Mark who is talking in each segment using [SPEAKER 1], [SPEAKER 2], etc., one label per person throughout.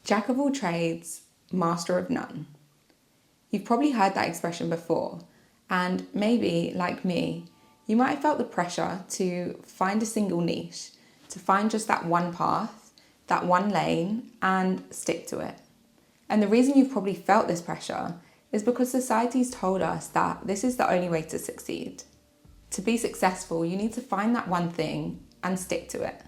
[SPEAKER 1] Jack of all trades, master of none. You've probably heard that expression before, and maybe, like me, you might have felt the pressure to find a single niche, to find just that one path, that one lane, and stick to it. And the reason you've probably felt this pressure is because society's told us that this is the only way to succeed. To be successful, you need to find that one thing and stick to it.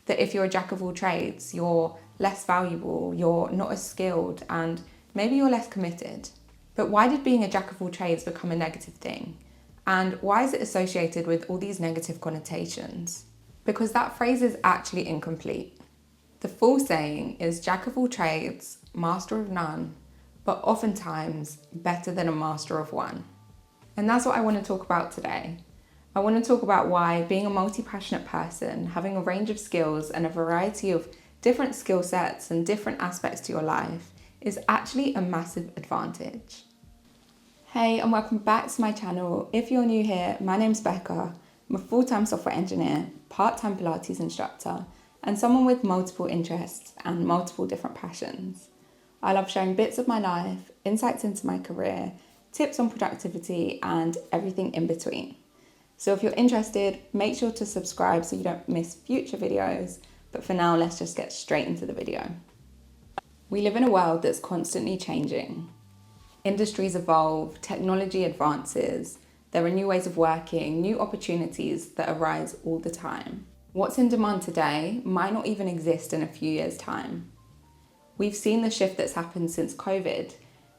[SPEAKER 1] That if you're a jack of all trades, you're less valuable, you're not as skilled, and maybe you're less committed. But why did being a jack of all trades become a negative thing? And why is it associated with all these negative connotations? Because that phrase is actually incomplete. The full saying is jack of all trades, master of none, but oftentimes better than a master of one. And that's what I want to talk about today. I want to talk about why being a multi-passionate person, having a range of skills and a variety of different skill sets and different aspects to your life is actually a massive advantage. Hey, and welcome back to my channel. If you're new here, my name's Becca. I'm a full-time software engineer, part-time pilates instructor, and someone with multiple interests and multiple different passions. I love sharing bits of my life, insights into my career, tips on productivity, and everything in between. So if you're interested, make sure to subscribe so you don't miss future videos. But for now, let's just get straight into the video. We live in a world that's constantly changing. Industries evolve, technology advances, there are new ways of working, new opportunities that arise all the time. What's in demand today might not even exist in a few years' time. We've seen the shift that's happened since COVID.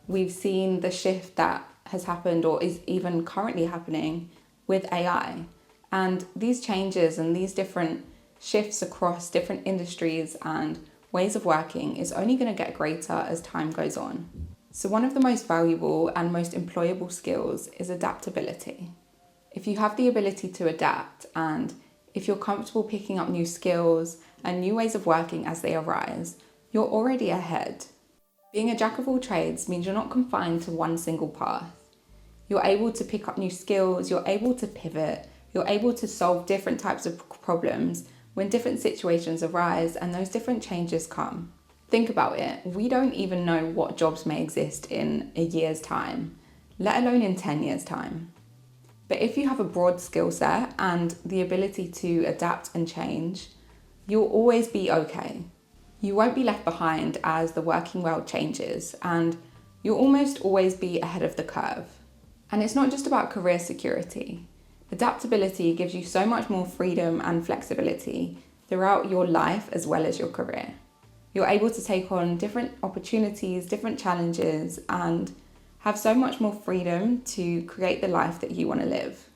[SPEAKER 1] We've seen the shift that has happened or is even currently happening with AI. And these changes and these different shifts across different industries and ways of working is only going to get greater as time goes on. So one of the most valuable and most employable skills is adaptability. If you have the ability to adapt and if you're comfortable picking up new skills and new ways of working as they arise, you're already ahead. Being a jack of all trades means you're not confined to one single path. You're able to pick up new skills, you're able to pivot, you're able to solve different types of problems when different situations arise and those different changes come. Think about it, we don't even know what jobs may exist in a year's time, let alone in 10 years' time. But if you have a broad skill set and the ability to adapt and change, you'll always be okay. You won't be left behind as the working world changes, and you'll almost always be ahead of the curve. And it's not just about career security. Adaptability gives you so much more freedom and flexibility throughout your life as well as your career. You're able to take on different opportunities, different challenges, and have so much more freedom to create the life that you want to live.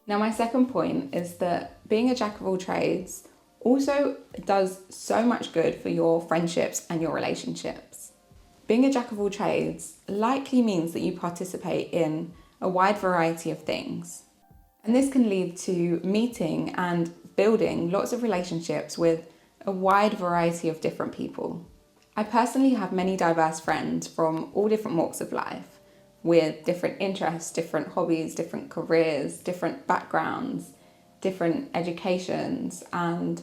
[SPEAKER 1] Now, my second point is that being a jack of all trades also does so much good for your friendships and your relationships. Being a jack of all trades likely means that you participate in a wide variety of things. And this can lead to meeting and building lots of relationships with a wide variety of different people. I personally have many diverse friends from all different walks of life, with different interests, different hobbies, different careers, different backgrounds, different educations, and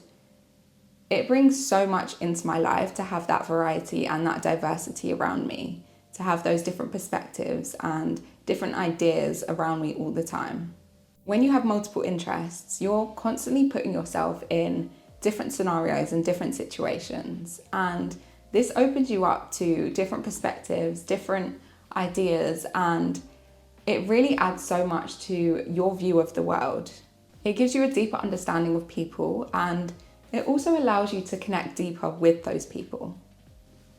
[SPEAKER 1] it brings so much into my life to have that variety and that diversity around me, to have those different perspectives and different ideas around me all the time. When you have multiple interests, you're constantly putting yourself in different scenarios and different situations, and this opens you up to different perspectives, different ideas, and it really adds so much to your view of the world. It gives you a deeper understanding of people, and it also allows you to connect deeper with those people.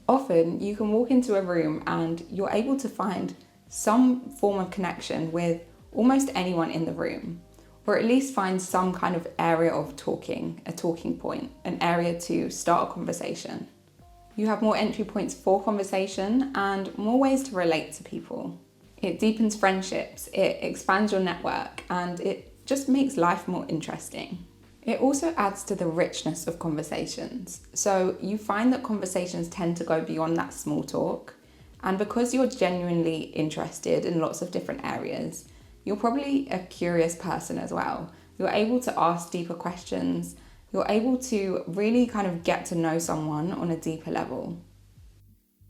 [SPEAKER 1] Often you can walk into a room and you're able to find some form of connection with almost anyone in the room, or at least find some kind of area of talking, a talking point, an area to start a conversation. You have more entry points for conversation and more ways to relate to people. It deepens friendships, it expands your network, and it just makes life more interesting. It also adds to the richness of conversations. So you find that conversations tend to go beyond that small talk, and because you're genuinely interested in lots of different areas, you're probably a curious person as well. You're able to ask deeper questions. You're able to really kind of get to know someone on a deeper level.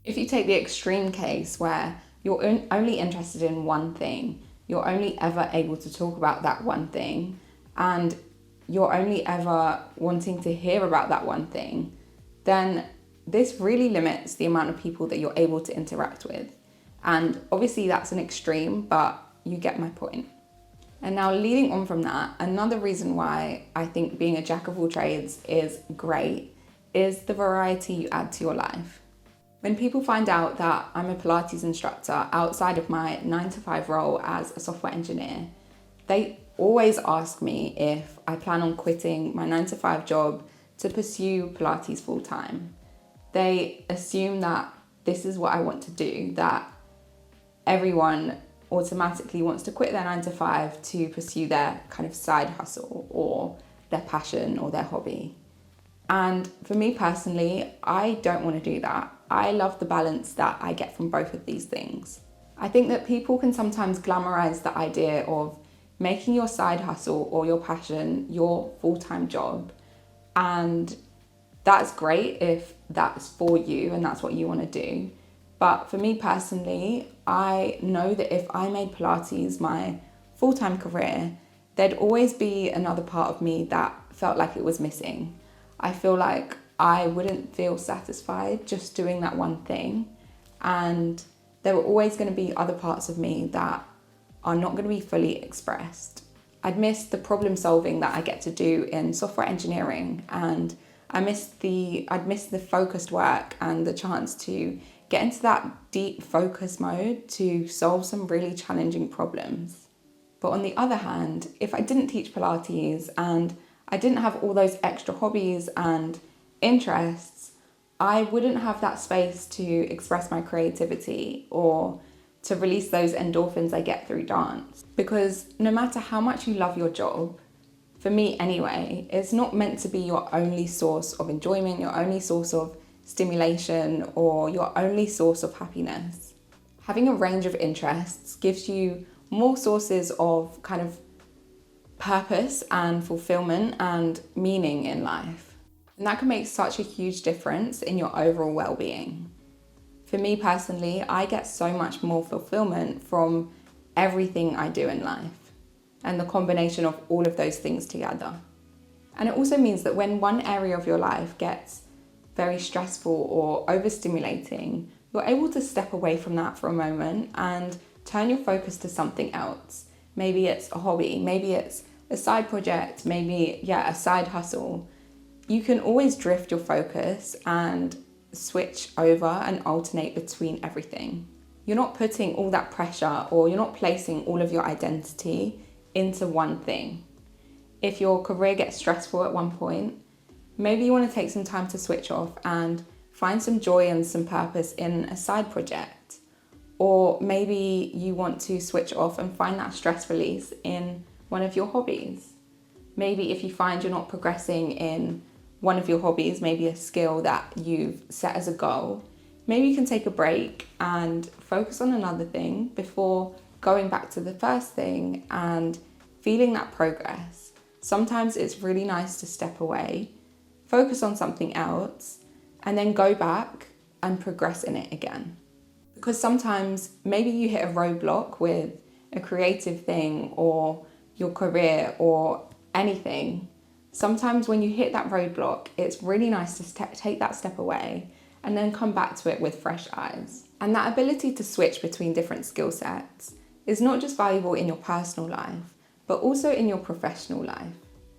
[SPEAKER 1] If you take the extreme case where you're only interested in one thing, you're only ever able to talk about that one thing, and you're only ever wanting to hear about that one thing, then this really limits the amount of people that you're able to interact with. And obviously that's an extreme, but you get my point. And now leading on from that, another reason why I think being a jack of all trades is great is the variety you add to your life. When people find out that I'm a Pilates instructor outside of my 9 to 5 role as a software engineer, they always ask me if I plan on quitting my 9 to 5 job to pursue Pilates full time. They assume that this is what I want to do, that everyone automatically wants to quit their 9 to 5 to pursue their kind of side hustle or their passion or their hobby. And for me personally, I don't want to do that. I love the balance that I get from both of these things. I think that people can sometimes glamorize the idea of making your side hustle or your passion your full-time job. And that's great if that's for you and that's what you want to do. But for me personally, I know that if I made Pilates my full-time career, there'd always be another part of me that felt like it was missing. I feel like I wouldn't feel satisfied just doing that one thing. And there were always going to be other parts of me that are not going to be fully expressed. I'd miss the problem solving that I get to do in software engineering, and I'd miss the focused work and the chance to get into that deep focus mode to solve some really challenging problems. But on the other hand, if I didn't teach Pilates and I didn't have all those extra hobbies and interests, I wouldn't have that space to express my creativity or to release those endorphins I get through dance. Because no matter how much you love your job, for me anyway, it's not meant to be your only source of enjoyment, your only source of stimulation, or your only source of happiness. Having a range of interests gives you more sources of kind of purpose and fulfillment and meaning in life. And that can make such a huge difference in your overall well-being. For me personally, I get so much more fulfillment from everything I do in life and the combination of all of those things together. And it also means that when one area of your life gets very stressful or overstimulating, you're able to step away from that for a moment and turn your focus to something else. Maybe it's a hobby, maybe it's a side project, maybe, a side hustle. You can always drift your focus and switch over and alternate between everything. You're not putting all that pressure or you're not placing all of your identity into one thing. If your career gets stressful at one point, maybe you want to take some time to switch off and find some joy and some purpose in a side project. Or maybe you want to switch off and find that stress release in one of your hobbies. Maybe if you find you're not progressing in one of your hobbies, maybe a skill that you've set as a goal, maybe you can take a break and focus on another thing before going back to the first thing and feeling that progress. Sometimes it's really nice to step away, focus on something else, and then go back and progress in it again. Because sometimes maybe you hit a roadblock with a creative thing or your career or anything. Sometimes when you hit that roadblock, it's really nice to take that step away and then come back to it with fresh eyes. And that ability to switch between different skill sets is not just valuable in your personal life, but also in your professional life.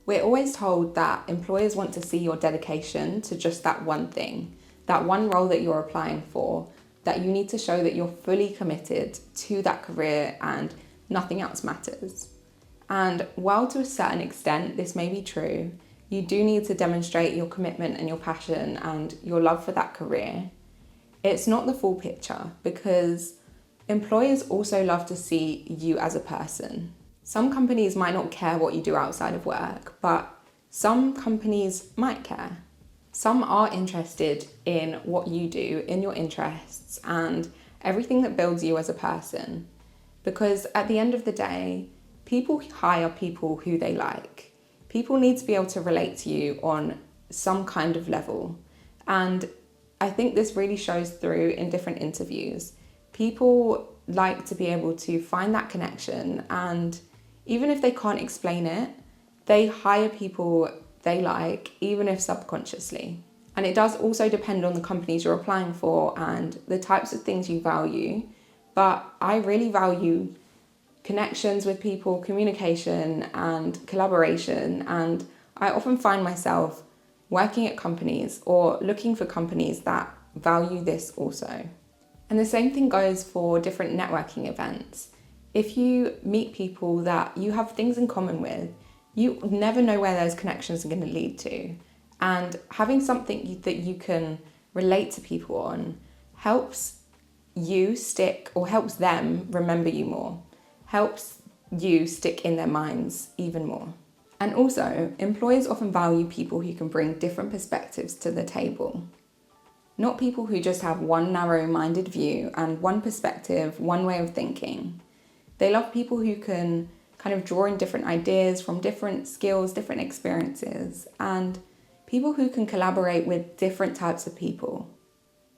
[SPEAKER 1] We're always told that employers want to see your dedication to just that one thing, that one role that you're applying for, that you need to show that you're fully committed to that career and nothing else matters. And while to a certain extent this may be true, you do need to demonstrate your commitment and your passion and your love for that career. It's not the full picture because employers also love to see you as a person. Some companies might not care what you do outside of work, but some companies might care. Some are interested in what you do, in your interests, and everything that builds you as a person. Because at the end of the day, people hire people who they like. People need to be able to relate to you on some kind of level. And I think this really shows through in different interviews. People like to be able to find that connection, and even if they can't explain it, they hire people they like, even if subconsciously. And it does also depend on the companies you're applying for and the types of things you value. But I really value connections with people, communication and collaboration. And I often find myself working at companies or looking for companies that value this also. And the same thing goes for different networking events. If you meet people that you have things in common with, you never know where those connections are going to lead to. And having something that you can relate to people on helps you stick, or helps them remember you more, helps you stick in their minds even more. And also, employers often value people who can bring different perspectives to the table. Not people who just have one narrow-minded view and one perspective, one way of thinking. They love people who can kind of draw in different ideas from different skills, different experiences, and people who can collaborate with different types of people.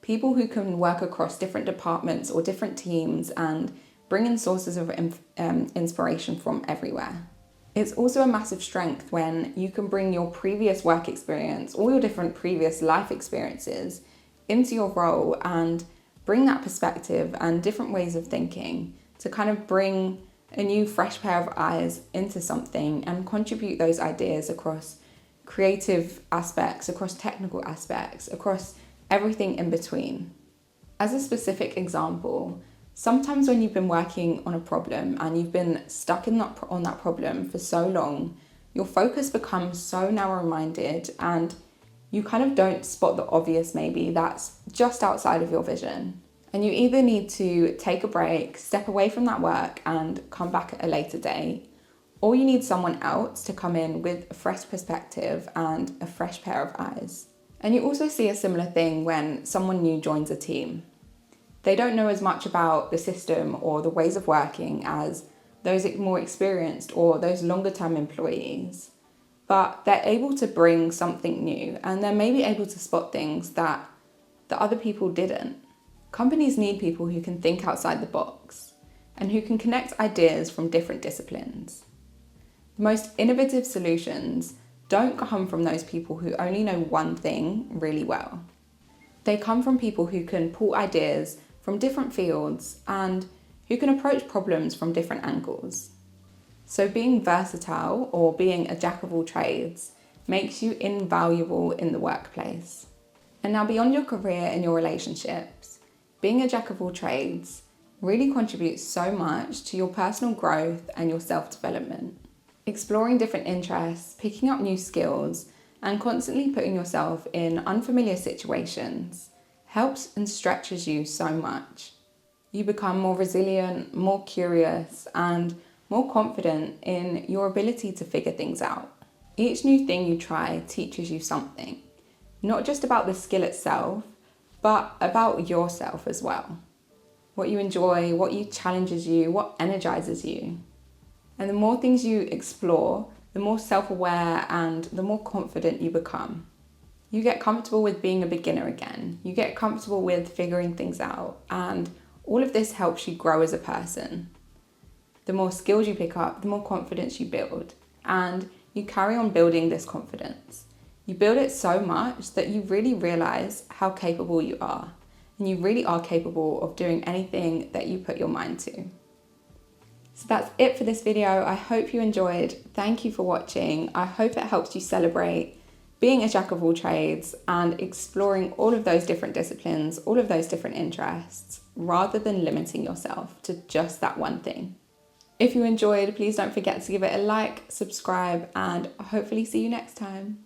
[SPEAKER 1] People who can work across different departments or different teams and bring in sources of inspiration from everywhere. It's also a massive strength when you can bring your previous work experience, all your different previous life experiences into your role and bring that perspective and different ways of thinking to kind of bring a new fresh pair of eyes into something and contribute those ideas across creative aspects, across technical aspects, across everything in between. As a specific example, sometimes when you've been working on a problem and you've been stuck on that problem for so long, your focus becomes so narrow-minded and you kind of don't spot the obvious maybe that's just outside of your vision. And you either need to take a break, step away from that work and come back at a later date, or you need someone else to come in with a fresh perspective and a fresh pair of eyes. And you also see a similar thing when someone new joins a team. They don't know as much about the system or the ways of working as those more experienced or those longer term employees, but they're able to bring something new and they're maybe able to spot things that the other people didn't. Companies need people who can think outside the box and who can connect ideas from different disciplines. The most innovative solutions don't come from those people who only know one thing really well. They come from people who can pull ideas from different fields and who can approach problems from different angles. So being versatile or being a jack of all trades makes you invaluable in the workplace. And now beyond your career and your relationships, being a jack of all trades really contributes so much to your personal growth and your self-development. Exploring different interests, picking up new skills, and constantly putting yourself in unfamiliar situations helps and stretches you so much. You become more resilient, more curious, and more confident in your ability to figure things out. Each new thing you try teaches you something, not just about the skill itself, but about yourself as well. What you enjoy, what challenges you, what energizes you. And the more things you explore, the more self-aware and the more confident you become. You get comfortable with being a beginner again. You get comfortable with figuring things out, and all of this helps you grow as a person. The more skills you pick up, the more confidence you build, and you carry on building this confidence. You build it so much that you really realize how capable you are, and you really are capable of doing anything that you put your mind to. So that's it for this video. I hope you enjoyed. Thank you for watching. I hope it helps you celebrate being a jack of all trades and exploring all of those different disciplines, all of those different interests, rather than limiting yourself to just that one thing. If you enjoyed, please don't forget to give it a like, subscribe, and hopefully see you next time.